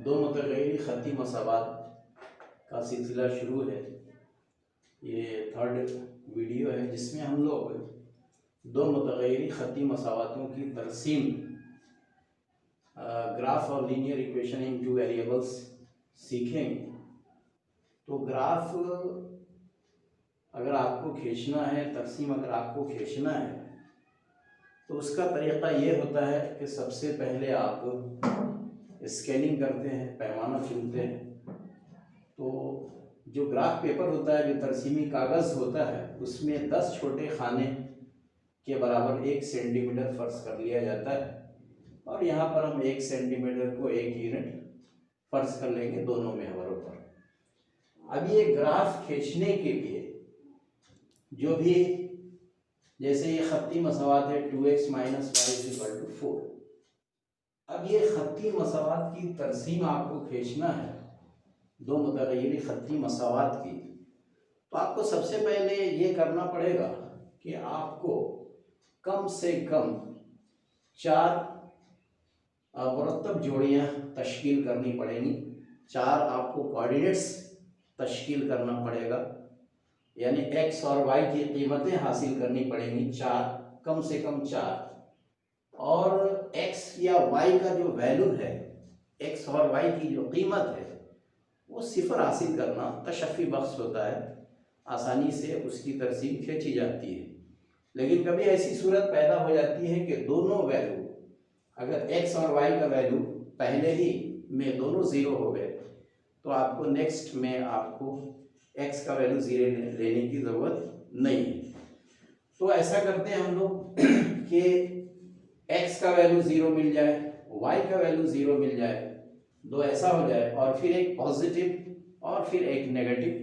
दो मुतग़य्यर ख़ती मसावात का सिलसिला शुरू है। ये थर्ड वीडियो है जिसमें हम लोग दो मुतग़य्यर ख़ती मसावातों की तरसीम ग्राफ और linear equation in two variables सीखेंगे। तो ग्राफ अगर आपको खींचना है, तरसीम अगर आपको खींचना है तो उसका तरीक़ा ये होता है कि सबसे पहले आप स्केलिंग करते हैं, पैमाना चुनते हैं। तो जो ग्राफ पेपर होता है, जो तरसीमी कागज़ होता है, उसमें 10 छोटे खाने के बराबर 1 सेंटीमीटर फ़र्ज कर लिया जाता है और यहाँ पर हम 1 सेंटीमीटर को 1 यूनिट फ़र्ज कर लेंगे दोनों महवरों पर। अब ये ग्राफ खींचने के लिए जो भी, जैसे ये ख़त्ती मसावात है 2x - y = 4। अब ये ख़त्ती मसावात की तरसीम आपको खींचना है दो मुतग़य्यर ख़त्ती मसावात की, तो आपको सबसे पहले ये करना पड़ेगा कि आपको कम से कम 4 मुरत्तब जोड़ियाँ तश्कील करनी पड़ेंगी। 4 आपको कोऑर्डिनेट्स तश्कील करना पड़ेगा, यानी x और y की कीमतें हासिल करनी पड़ेंगी 4, कम से कम 4। और x या y का जो वैल्यू है, x और y की जो कीमत है वो सिफर हासिल करना तशफ़ी बख्श होता है, आसानी से उसकी तरसीम खींची जाती है। लेकिन कभी ऐसी सूरत पैदा हो जाती है कि दोनों वैल्यू, अगर x और y का वैल्यू पहले ही में दोनों ज़ीरो हो गए तो आपको नेक्स्ट में आपको x का वैल्यू ज़ीरो लेने की ज़रूरत नहीं है। तो ऐसा करते हैं हम लोग कि x का वैल्यू 0 मिल जाए, y का वैल्यू 0 मिल जाए, दो ऐसा हो जाए और फिर एक पॉजिटिव और फिर एक नेगेटिव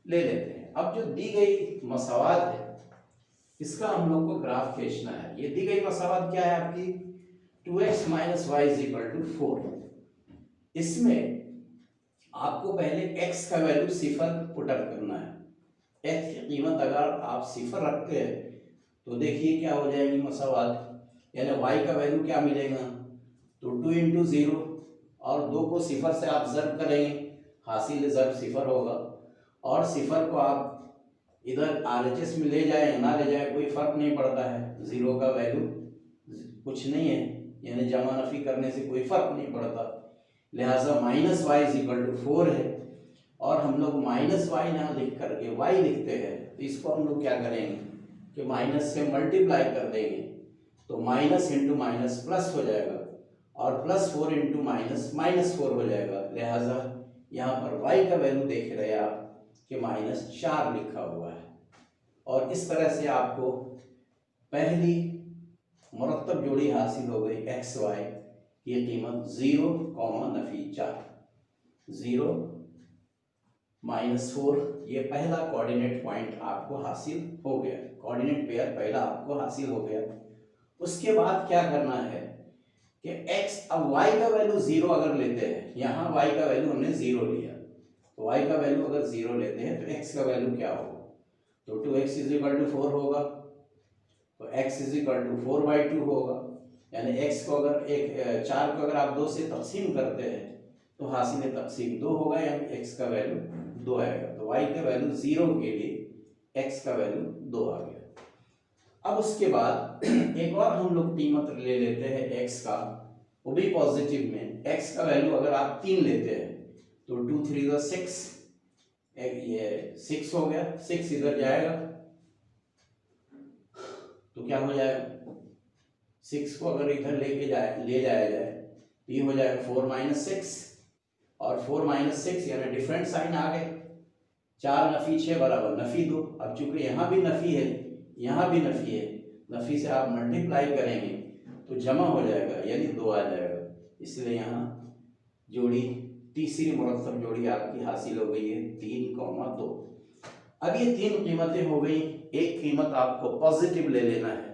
ले लेते हैं। अब जो दी गई मसावात है इसका हम लोग को ग्राफ खींचना है। ये दी गई मसावात क्या है आपकी, 2x - y = 4। इसमें आपको पहले x का वैल्यू सिफर पुटअप करना है। x की कीमत अगर आप सिफर रखते हैं तो देखिए क्या हो जाएगी मसावात, यानी y का वैल्यू क्या मिलेगा, तो 2 × 0 और 2 को सिफर से आप ज़र्ब करेंगे, हासिल ज़र्ब सिफर होगा। और सिफर को आप इधर RHS में ले जाए या ना ले जाए कोई फ़र्क नहीं पड़ता है, 0 का वैल्यू कुछ नहीं है, यानी जमा नफ़ी करने से कोई फ़र्क नहीं पड़ता। लिहाजा -y = 4 है और हम लोग -y ना लिख करके y लिखते हैं, तो इसको हम लोग क्या करेंगे कि माइनस से मल्टीप्लाई कर देंगे, तो माइनस इंटू माइनस प्लस हो जाएगा और +4 इंटू माइनस -4 हो जाएगा। लिहाजा यहाँ पर y का वैल्यू देख रहे हैं आप कि -4 लिखा हुआ है। और इस तरह से आपको पहली मुरत्तब जोड़ी हासिल हो गई x y की कीमत 0, -4, 0 -4। ये पहला कोऑर्डिनेट पॉइंट आपको हासिल हो गया, कोऑर्डिनेट पेयर पहला आपको हासिल हो गया। उसके बाद क्या करना है कि x, अब y का वैल्यू 0 अगर लेते हैं, यहाँ y का वैल्यू हमने 0 लिया, तो y का वैल्यू अगर 0 लेते हैं तो x का वैल्यू क्या होगा, तो 2x = 4 होगा, तो x = 4/2 होगा। यानी x को अगर 4 को अगर आप 2 से तकसीम करते हैं तो हासिल तकसीम 2 होगा, यानी x का वैल्यू 2 आएगा। तो y का वैल्यू 0 के लिए x का वैल्यू 2 आ गया। अब उसके बाद एक और हम लोग कीमत ले लेते हैं x का, वो भी पॉजिटिव में। x का वैल्यू अगर आप 3 लेते हैं तो 2 × 3 = 6, ये 6 हो गया, 6 इधर जाएगा तो क्या हो जाएगा, 6 को अगर इधर ले जाया जाए तो ये हो जाएगा 4 - 6 और 4 - 6 यानी डिफरेंट साइन आ गए, 4 नफ़ी 6 बराबर नफ़ी 2। अब चूंकि यहाँ भी नफ़ी है, यहाँ भी नफ़ी है, नफ़ी से आप मल्टीप्लाई करेंगे तो जमा हो जाएगा, यानी 2 आ जाएगा। इसलिए यहाँ जोड़ी, तीसरी मुरत्तब जोड़ी आपकी हासिल हो गई है 3, 2। अब ये 3 कीमतें हो गई। एक कीमत आपको पॉजिटिव ले लेना है,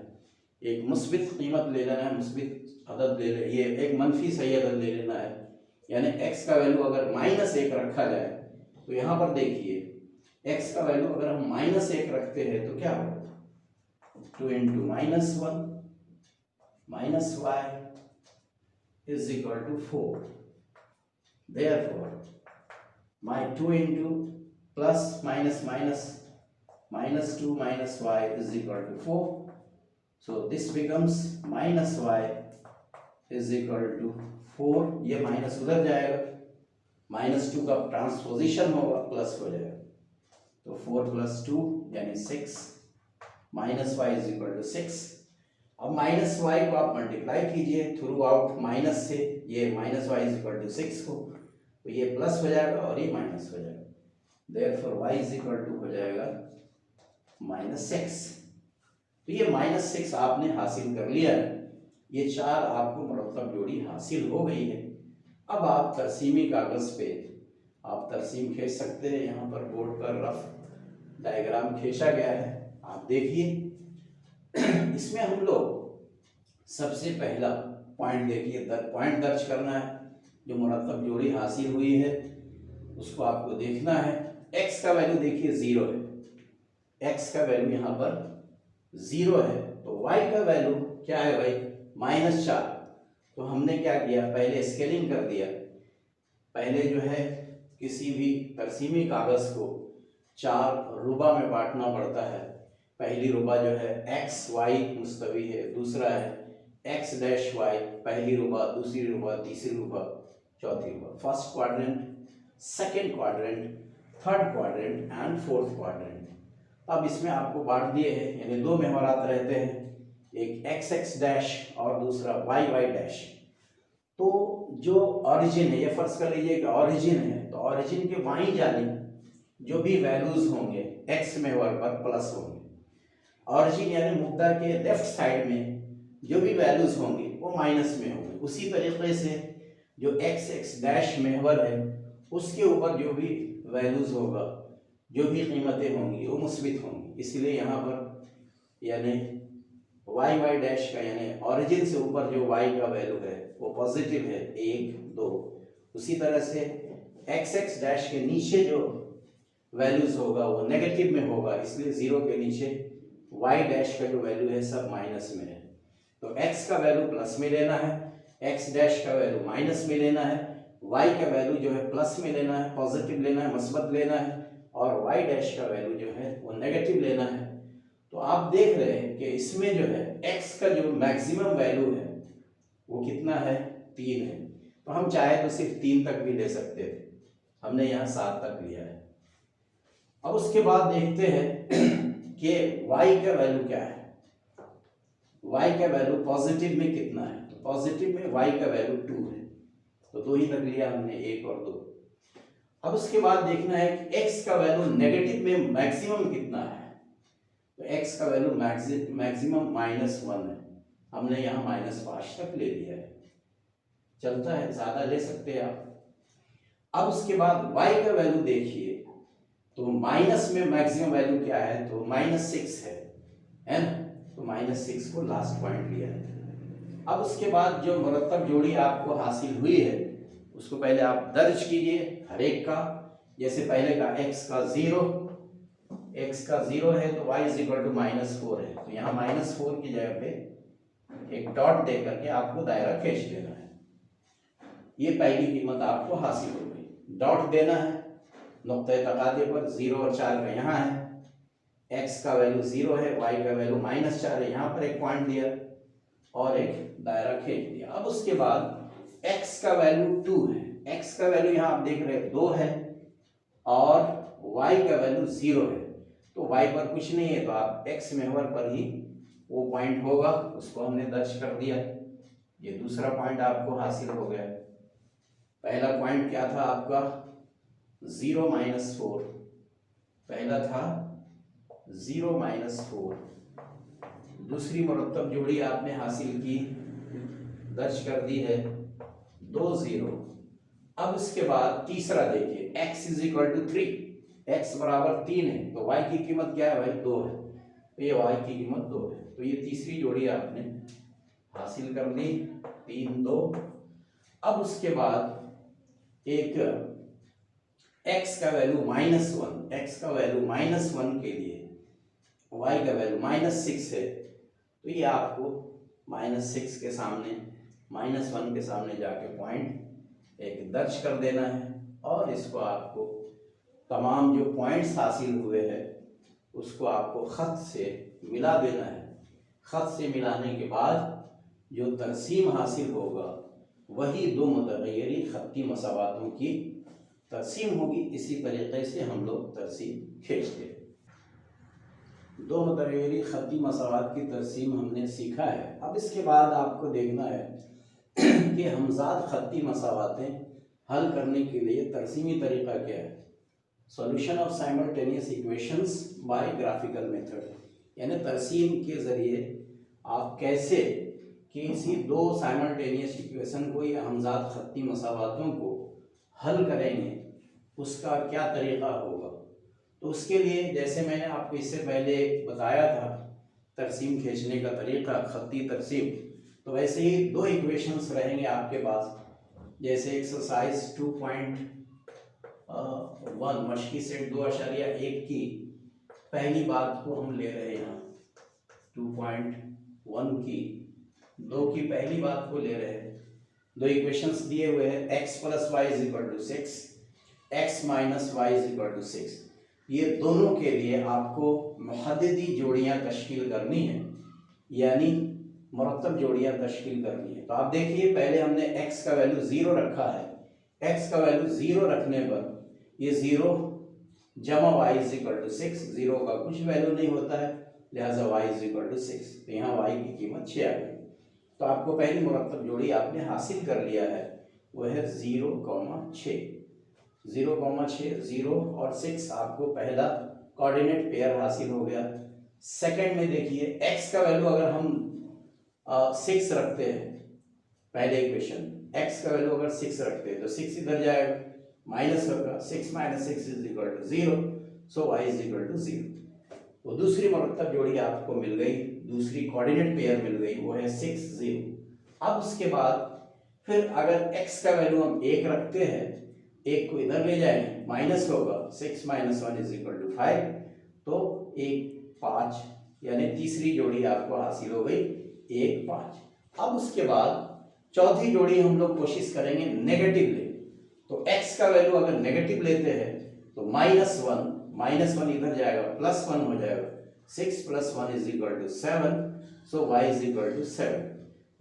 एक मुस्बित कीमत ले लेना है, मुस्बित अदद ये एक मनफी सही अदद ले लेना है। यानी x का वैल्यू अगर -1 रखा जाए तो यहाँ पर देखिए x का वैल्यू अगर हम -1 रखते हैं तो क्या होगा, 2 × -1 -y = 4। Therefore, my 2 into plus minus minus minus 2 minus y is equal to 4. So this becomes minus y is equal to 4. ये माइनस उधर जाएगा, -2 का ट्रांसपोजिशन होगा, प्लस हो जाएगा, तो 4 + 2 यानी 6, minus y is equal to 6। अब माइनस वाई को आप मल्टीप्लाई कीजिए थ्रू आउट माइनस से, ये minus y is equal to 6 को, तो ये प्लस हो जाएगा और ये माइनस हो जाएगा, therefore y is equal to हो जाएगा -6। तो ये -6 आपने हासिल कर लिया है, ये 4 आपको मुरक्कब जोड़ी हासिल हो गई है। अब आप तरसीमी कागज पे आप तरसीम खींच सकते हैं, यहाँ पर बोर्ड पर रफ डायग्राम खींचा गया है, आप देखिए। इसमें हम लोग सबसे पहला पॉइंट देखिए, पॉइंट दर्ज करना है, जो मुरक्कब जोड़ी हासिल हुई है उसको आपको देखना है। x का वैल्यू देखिए 0 है, x का वैल्यू यहाँ पर 0 है, तो y का वैल्यू क्या है भाई -4। तो हमने क्या किया, पहले स्केलिंग कर दिया, पहले जो है किसी भी तरसीमी कागज को 4 रुबा में बांटना पड़ता है। पहली रुबा जो है x y मुस्तवी है, दूसरा है x डैश y, पहली रुबा, दूसरी रुबा, तीसरी रुबा, चौथी रुबा, first quadrant, second quadrant, third quadrant and fourth quadrant. अब इसमें आपको बांट दिए हैं, यानी 2 महवरात रहते हैं, एक एक्स एक्स डैश और दूसरा वाई वाई डैश। तो जो ऑरिजिन है, ये फर्ज कर लीजिए कि ऑरिजिन है, तो ऑरिजिन के बाईं जानिब जो भी वैल्यूज होंगे एक्स महवर पर प्लस होंगे, ऑरिजिन यानी मुद्दा के लेफ्ट साइड में जो भी वैल्यूज होंगे वो माइनस में होंगे। उसी तरीके से जो एक्स एक्स डैश महवर है उसके ऊपर जो भी वैल्यूज होगा, जो भी कीमतें होंगी वो मुस्बित होंगी, इसलिए यहाँ पर यानी वाई वाई डैश का यानी ऑरिजिन से ऊपर जो वाई का वैल्यू है वो पॉजिटिव है 1 2। उसी तरह से एक्स एक्स डैश के नीचे जो वैल्यूज होगा वो नेगेटिव में होगा, इसलिए 0 के नीचे वाई डैश का जो वैल्यू है सब माइनस में है। तो एक्स का वैल्यू प्लस में लेना है, एक्स डैश का वैल्यू माइनस में लेना है, वाई का वैल्यू जो है प्लस में लेना है, पॉजिटिव लेना है, मस्बत लेना है, और वाई डैश का वैल्यू जो है वो नेगेटिव लेना है। तो आप देख रहे हैं कि इसमें जो है x का जो मैक्सिमम वैल्यू है वो कितना है, 3 है। तो हम चाहे तो सिर्फ 3 तक भी ले सकते थे, हमने यहाँ 7 तक लिया है। अब उसके बाद देखते हैं कि y का वैल्यू क्या है, y का वैल्यू पॉजिटिव में कितना है, तो पॉजिटिव में y का वैल्यू 2 है, तो 2 ही तक लिया हमने, 1 और 2। अब उसके बाद देखना है कि x का वैल्यू नेगेटिव में मैक्सिमम कितना है, तो x का वैल्यू मैक्सिमम -1 है, हमने यहाँ -5 तक ले लिया है, चलता है, ज्यादा ले सकते हैं आप। अब उसके बाद y का वैल्यू देखिए, तो माइनस में मैक्सिमम वैल्यू क्या है, तो -6 है ना, तो -6 को लास्ट पॉइंट लिया है। अब उसके बाद जो मुरत्तब जोड़ी आपको हासिल हुई है उसको पहले आप दर्ज कीजिए हर एक का। जैसे पहले का x का 0 है तो y इज इक्वल टू -4 है, तो यहाँ -4 की जगह पे एक डॉट दे करके आपको दायरा खींच देना है। ये पहली कीमत आपको हासिल हो गई, डॉट देना है नुक्ते तकादे पर, 0 और 4 का यहाँ है, x का वैल्यू 0 है, y का वैल्यू -4 है, यहाँ पर एक पॉइंट दिया और एक दायरा खींच दिया। अब उसके बाद x का वैल्यू 2 है, x का वैल्यू यहाँ आप देख रहे हैं 2 है और y का वैल्यू 0 है, तो y पर कुछ नहीं है, तो आप x महवर पर ही वो पॉइंट होगा, उसको हमने दर्ज कर दिया। ये दूसरा पॉइंट आपको हासिल हो गया। पहला पॉइंट क्या था आपका, 0 -4, पहला था 0 -4। दूसरी मुरत्तब जोड़ी आपने हासिल की, दर्ज कर दी है 2 0। अब इसके बाद तीसरा देखिए, x is equal to 3, x बराबर 3 है, तो y की कीमत क्या है भाई, 2 है, तो ये y की कीमत 2 है, तो ये तीसरी जोड़ी आपने हासिल कर ली, 3 2। अब उसके बाद एक x का वैल्यू -1, x का वैल्यू -1 के लिए y का वैल्यू -6 है, तो ये आपको -6 के सामने, -1 के सामने जाके पॉइंट एक दर्ज कर देना है और इसको आपको तमाम जो पॉइंट्स हासिल हुए हैं उसको आपको ख़त से मिला देना है। ख़त से मिलाने के बाद जो तरसीम हासिल होगा वही दो मुतग़य्यरी ख़त्ती मसावातों की तरसीम होगी। इसी तरीक़े से हम लोग तरसीम खींचते हैं। दो मुतग़य्यरी ख़त्ती मसावात की तरसीम हमने सीखा है। अब इसके बाद आपको देखना है कि हमज़ाद ख़त्ती मसावातें हल करने के लिए तरसीमी तरीक़ा क्या है। Solution of simultaneous equations bye graphical method, यानी तरसीम के ज़रिए आप कैसे किसी दो साइमल्टेनियस इक्वेशन को या हमज़ाद ख़त्ती मसावातों को हल करेंगे, उसका क्या तरीक़ा होगा। तो उसके लिए जैसे मैंने आपको इससे पहले बताया था तरसीम खींचने का तरीक़ा, ख़त्ती तरसीम, तो वैसे ही दो इक्वेशंस रहेंगे आपके पास। जैसे एक्सरसाइज 2.1 मशकी सेट 2.1 की पहली बात को हम ले रहे हैं यहाँ 2.1 की दो की पहली बात को ले रहे हैं। दो इक्वेशंस दिए हुए हैं, x + y = 6, x - y = 6। ये दोनों के लिए आपको मुहद्दिदी जोड़ियां तश्कील करनी है, यानी मुरत्तब जोड़ियां तश्कील करनी है। तो आप देखिए पहले हमने x का वैल्यू 0 रखा है। x का वैल्यू 0 रखने पर ये 0 जमा y = 6, 0 का कुछ वैल्यू नहीं होता है, लिहाजा y = 6। तो यहाँ y की कीमत 6 आ गई। तो आपको पहली मुरत्तब जोड़ी आपने हासिल कर लिया है, वो है 0,6। 0,6, 0 और 6 आपको पहला कोऑर्डिनेट पेयर हासिल हो गया। सेकंड में देखिए x का वैल्यू अगर हम 6 रखते हैं, पहले इक्वेशन x का वैल्यू अगर 6 रखते हैं तो 6 इधर जाएगा, माइनस होगा, 6 - 6 = 0, सो y = 0। तो दूसरी मुरत्तब जोड़ी आपको मिल गई, दूसरी कोऑर्डिनेट पेयर मिल गई, वो है 6, 0। अब उसके बाद फिर अगर x का वैल्यू हम 1 रखते हैं, 1 को इधर ले जाएंगे, माइनस होगा, 6 - 1 = 5, तो 1, 5, यानी तीसरी जोड़ी आपको हासिल हो गई 1, 5। अब उसके बाद चौथी जोड़ी हम लोग कोशिश करेंगे नेगेटिव ले। तो x का वैल्यू अगर नेगेटिव लेते हैं तो -1 इधर जाएगा, +1 हो जाएगा, 6 + 1 = 7, सो y = 7।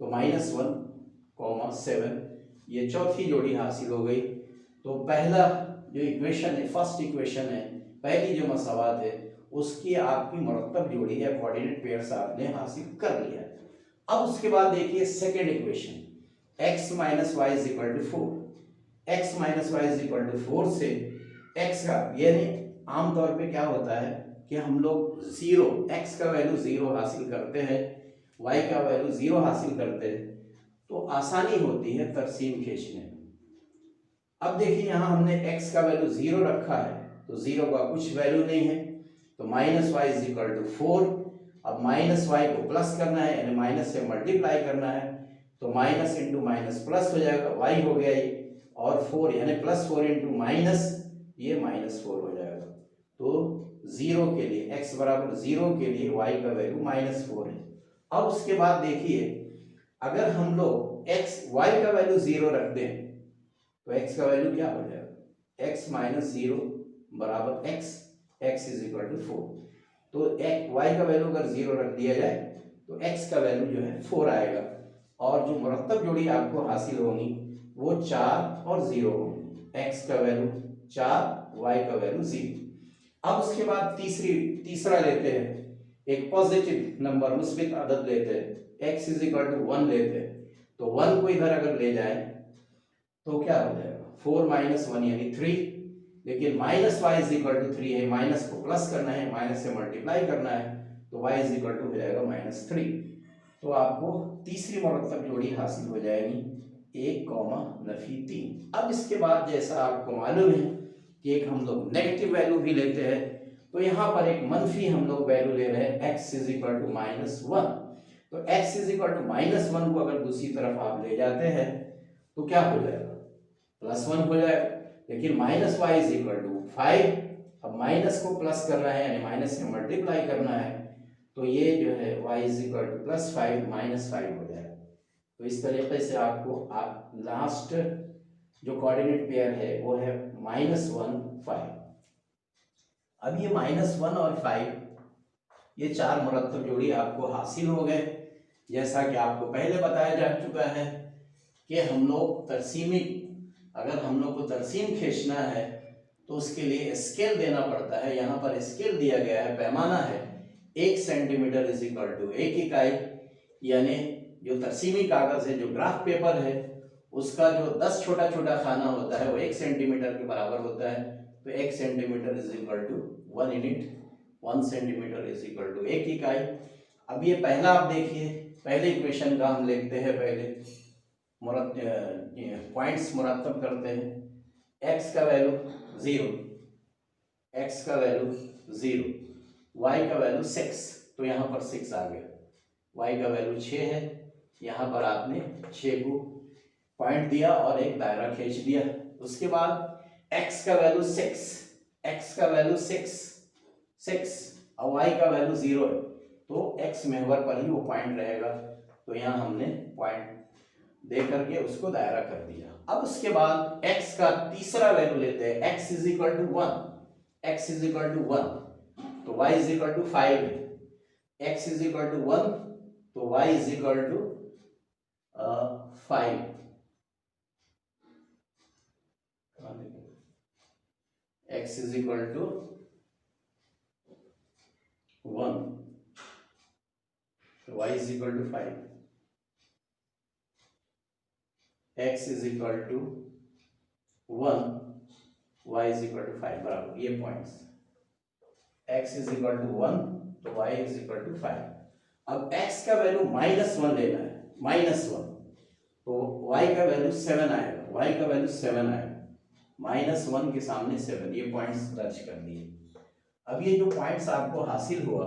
तो -1, 7 ये चौथी जोड़ी हासिल हो गई। तो पहला जो इक्वेशन है, फर्स्ट इक्वेशन है, पहली जो मसावात है, उसकी आपकी मुरत्तब जोड़ी या कोऑर्डिनेट पेयर्स आपने हासिल कर लिया। अब उसके बाद देखिए second equation, x - y = 4। x - y = 4 से x का, यानी आमतौर पे क्या होता है कि हम लोग 0, x का वैल्यू 0 हासिल करते हैं, y का वैल्यू 0 हासिल करते हैं, तो आसानी होती है तरसीम खींचने में। अब देखिए यहाँ हमने x का वैल्यू 0 रखा है, तो 0 का कुछ वैल्यू नहीं है, तो -y = 4। अब -y को प्लस करना है, यानी माइनस से मल्टीप्लाई करना है, तो माइनस इंटू माइनस प्लस हो जाएगा, y हो गया ये, और 4 यानी +4 इंटू माइनस, ये -4 हो जाएगा। तो 0 के लिए, x = 0 के लिए y का वैल्यू -4 है। अब उसके बाद देखिए अगर हम लोग y का वैल्यू 0 रख दें तो x का वैल्यू क्या हो जाएगा, x - 0 = x = 4। तो y का वैल्यू अगर 0 रख दिया जाए तो x का वैल्यू जो है 4 आएगा, और जो मुरत्तब जोड़ी आपको हासिल होगी वो 4 और 0 होगी, x का वैल्यू 4, y का वैल्यू 0। अब उसके बाद तीसरा लेते हैं, एक पॉजिटिव नंबर, मुस्बित अदद लेते हैं, x = 1 लेते हैं, तो 1 को इधर अगर ले जाए तो क्या हो जाएगा, 4 - 1 यानी 3, लेकिन -y = 3 है, माइनस को प्लस करना है, माइनस से मल्टीप्लाई करना है, तो y = हो जाएगा -3। तो आपको तीसरी मुरत्तब जोड़ी हासिल हो जाएगी 1,3। अब इसके बाद जैसा आपको मालूम है कि एक हम लोग नेगेटिव वैल्यू भी लेते हैं, तो यहाँ पर एक मनफी हम लोग वैल्यू ले रहे हैं, x = -1। तो x = -1 को अगर दूसरी तरफ आप ले जाते हैं तो क्या हो जाएगा, +1 हो जाएगा, लेकिन -y = 5। अब माइनस को प्लस करना है, यानी माइनस से मल्टीप्लाई करना है, तो ये जो है y = +5 - 5 हो जाएगा। तो इस तरीके से आपको आप लास्ट जो कोऑर्डिनेट पेयर है वो है -1 5। अब ये -1 और 5 ये चार मुरत्तब जोड़ी आपको हासिल हो गए। जैसा कि आपको पहले बताया जा चुका है कि हम लोग तरसीमी, अगर हम लोग को तरसीम खींचना है तो उसके लिए स्केल देना पड़ता है। यहाँ पर स्केल दिया गया है, पैमाना है 1 सेंटीमीटर इज इक्वल टू 1 इकाई, यानी जो तरसीमी कागज है, जो ग्राफ पेपर है, उसका जो 10 छोटा छोटा खाना होता है वो 1 सेंटीमीटर के बराबर होता है। तो 1 centimetre is equal to 1 unit, 1 centimetre is equal to 1 इकाई। अब ये पहला आप देखिए, पहले इक्वेशन का हम लिखते हैं, पहले पॉइंट्स मुरत्तब करते हैं। x का वैल्यू 0, x का वैल्यू 0, y का वैल्यू 6, तो यहाँ पर 6 आ गया। y का वैल्यू 6 है, यहाँ पर आपने 6 को पॉइंट दिया और एक दायरा खींच दिया। उसके बाद x का वैल्यू 6, x का वैल्यू 6 और y का वैल्यू 0 है, तो x महवर पर ही वो पॉइंट रहेगा। तो यहाँ हमने पॉइंट दे करके उसको दायरा कर दिया। अब उसके बाद x का तीसरा वैल्यू लेते हैं, x is equal to 1, x is equal to 1, तो y इज इक्वल टू 5 है। x इज इक्वल टू 1 तो y is equal to 5। x is equal to 1 तो y is equal to 5, x is equal to 1, y is equal to 5 बराबर ये points. x is equal to 1 तो y is equal to 5। अब x का value -1 लेना है, -1, तो y का वैल्यू 7 आएगा, y का वैल्यू 7 आएगा, -1 के सामने 7, ये पॉइंट्स दर्ज कर दिए। अब ये जो पॉइंट्स आपको हासिल हुआ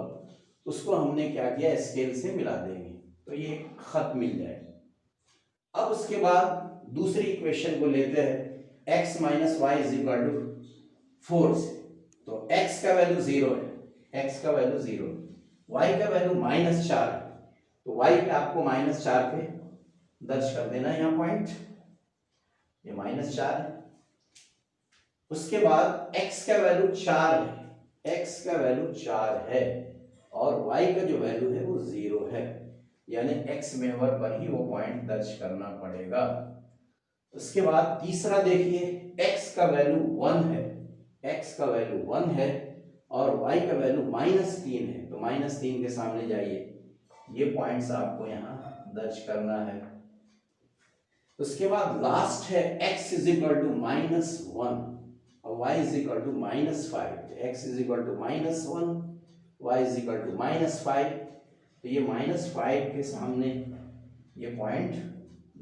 उसको हमने क्या किया, स्केल से मिला देंगे तो ये खत मिल जाएगा। अब उसके बाद दूसरी इक्वेशन को लेते हैं, x minus y is equal to 4 से, तो x का वैल्यू 0 है, x का वैल्यू 0, y का वैल्यू -4 है, तो y पे आपको -4 पे दर्ज कर देना है यहाँ पॉइंट, ये -4 है। उसके बाद x का वैल्यू 4 है, x का वैल्यू 4 है और y का जो वैल्यू है वो 0 है, यानी x महवर पर ही वो पॉइंट दर्ज करना पड़ेगा। उसके बाद तीसरा देखिए, x का वैल्यू 1 है, x का वैल्यू 1 है और y का वैल्यू -3 है, तो -3 के सामने जाइए, ये पॉइंट्स आपको यहाँ दर्ज करना है। उसके बाद लास्ट है x इज इक्वल टू -1 और y is equal to -5, x is equal to -1, y is equal to -5, तो ये -5 के सामने ये पॉइंट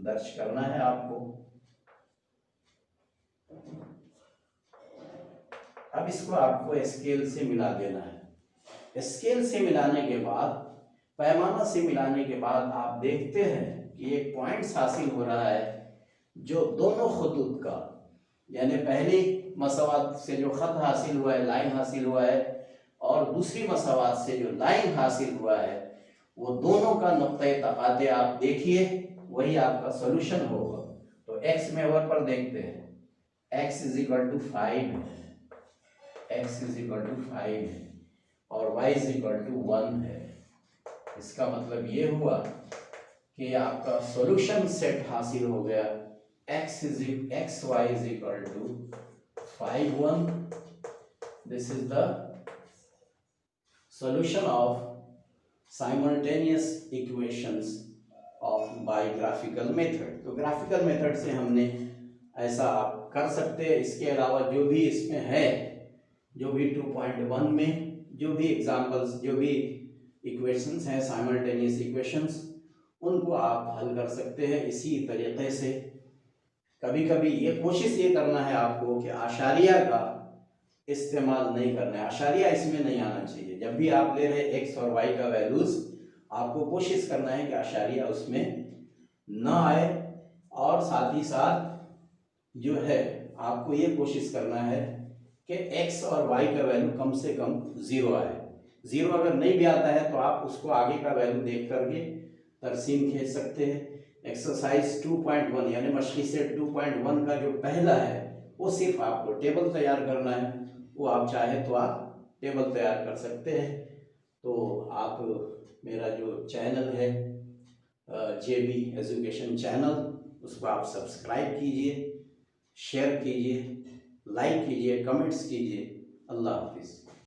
दर्ज करना है आपको। अब इसको आपको स्केल से मिला देना है। स्केल से मिलाने के बाद, पैमाना से मिलाने के बाद आप देखते हैं कि एक पॉइंट्स हासिल हो रहा है जो दोनों खतूत का, यानी पहली मसावात से जो खत हासिल हुआ है, लाइन हासिल हुआ है, और दूसरी मसावात से जो लाइन हासिल हुआ है, वो दोनों का नुक्ता तकाते आप देखिए, वही आपका सॉल्यूशन होगा। तो x महवर पर देखते हैं, x इज इक्वल टू 5 है, x इज इक्वल टू 5 है और y इज इक्वल टू 1 है। इसका मतलब ये हुआ कि आपका सॉल्यूशन सेट हासिल हो गया, x y is equal to 5 1, this is the solution of simultaneous equations of by graphical method। तो ग्राफिकल मेथड से हमने ऐसा आप कर सकते हैं। इसके अलावा जो भी इसमें है, जो भी 2.1 में जो भी एग्जांपल्स, जो भी इक्वेशंस हैं साइमल्टेनियस इक्वेशंस, उनको आप हल कर सकते हैं इसी तरीके से। कभी कभी ये कोशिश ये करना है आपको कि आशारिया का इस्तेमाल नहीं करना है, आशारिया इसमें नहीं आना चाहिए। जब भी आप ले रहे x और y का वैल्यूज, आपको कोशिश करना है कि आशारिया उसमें ना आए, और साथ ही साथ जो है आपको ये कोशिश करना है कि x और y का वैल्यू कम से कम 0 आए। 0 अगर नहीं भी आता है तो आप उसको आगे का वैल्यू देख करके तरसीम खींच सकते हैं। एक्सरसाइज 2.1 यानी मछली सेट 2.1 का जो पहला है वो सिर्फ आपको टेबल तैयार करना है। वो आप चाहे तो आप टेबल तैयार कर सकते हैं। तो आप मेरा जो चैनल है JB एजुकेशन चैनल, उसको आप सब्सक्राइब कीजिए, शेयर कीजिए, लाइक कीजिए, कमेंट्स कीजिए। अल्लाह हाफिज़।